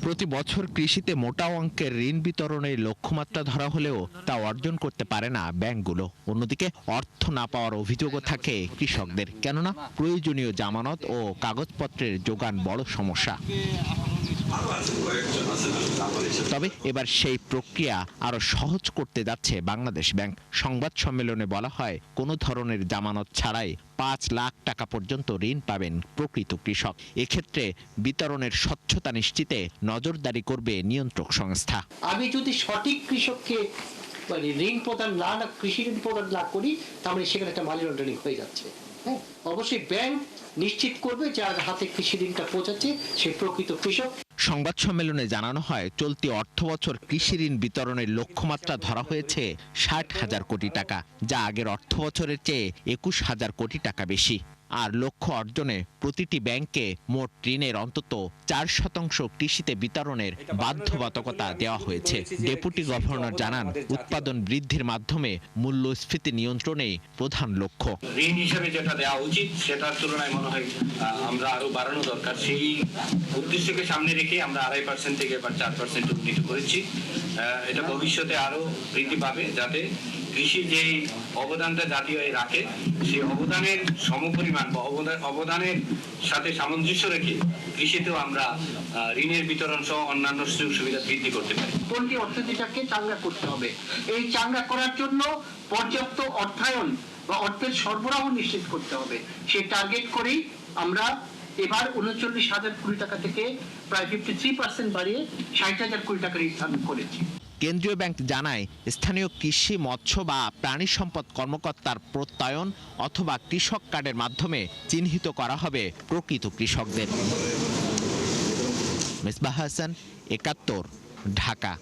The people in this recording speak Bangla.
প্রতি বছর কৃষিতে মোটা অঙ্কের ঋণ বিতরণের লক্ষ্যমাত্রা ধরা হলেও তা অর্জন করতে পারে না ব্যাংকগুলো। অন্যদিকে অর্থ না পাওয়ার অভিযোগও থাকে কৃষকদের, কেননা প্রয়োজনীয় জামানত ও কাগজপত্রের যোগান বড় সমস্যা। তবে এবার সেই প্রক্রিয়া আরো সহজ করতে যাচ্ছে বাংলাদেশ ব্যাংক। সংবাদ সম্মেলনে বলা হয়, কোনো ধরনের জামানত ছাড়াই 5 লাখ টাকা পর্যন্ত ঋণ পাবেন প্রকৃত কৃষক। এক্ষেত্রে বিতরণের স্বচ্ছতা নিশ্চিতে নজরদারি করবে নিয়ন্ত্রক সংস্থা। আমি যদি সঠিক কৃষককে ঋণ প্রদান কৃষি ঋণ প্রদান না করি, তাহলে সেখানে একটা মানি লন্ডারিং হয়ে যাচ্ছে। হ্যাঁ, অবশ্যই ব্যাংক নিশ্চিত করবে যার হাতে কৃষি ঋণটা পৌঁছাচ্ছে সে প্রকৃত কৃষক। সংবাদ সম্মেলনে জানানো হয়, চলতি অর্থবছর কৃষি ঋণ বিতরণের লক্ষ্যমাত্রা ধরা হয়েছে 60,000 কোটি টাকা, যা আগের অর্থবছরের চেয়ে 21,000 কোটি টাকা বেশি। আর লক্ষ্য অর্জনে প্রতিটি ব্যাংকে মোট ঋণের অন্তত 4% কৃষিতে বিতরণের বাধ্যবাধকতা দেওয়া হয়েছে। ডেপুটি গভর্নর জানান, উৎপাদন বৃদ্ধির মাধ্যমে মূল্যস্ফীতি নিয়ন্ত্রণেই প্রধান লক্ষ্য। ঋণ হিসেবে যেটা দেওয়া উচিত সেটার তুলনায় মনে হয় আমরা আরো বাড়ানো দরকার। সেই উদ্দেশ্যকে সামনে রেখে আমরা 2.5% থেকে এবার 4% উন্নীত করেছি। এটা ভবিষ্যতে আরো বৃদ্ধি পাবে, যাতে কৃষি যে অবদানটা জাতীয় রাখে সেই অবদানের সমপরিমাণ বা অবদানের সাথে সামঞ্জস্য রেখে কৃষিতেও আমরা ঋণের বিতরণ সহ অন্যান্য সুযোগ সুবিধা বৃদ্ধি করতে পারি। কোনটি অর্থনীতিটাকে চাঙ্গা করতে হবে, এই চাঙ্গা করার জন্য পর্যাপ্ত অর্থায়ন বা অর্থের সরবরাহ নিশ্চিত করতে হবে। সেই টার্গেট করেই আমরা এবার 39,000 কোটি টাকা থেকে প্রায় 53% বাড়িয়ে 60,000 কোটি টাকা নির্ধারণ করেছি। কেন্দ্রীয় ব্যাংক জানায়, স্থানীয় কৃষি, মৎস্য বা প্রাণী সম্পদ কর্মকর্তার প্রত্যয়ন অথবা কৃষক কার্ডের মাধ্যমে চিহ্নিত করা হবে প্রকৃত কৃষকদের। মিসবাহ হাসান, 71, ঢাকা।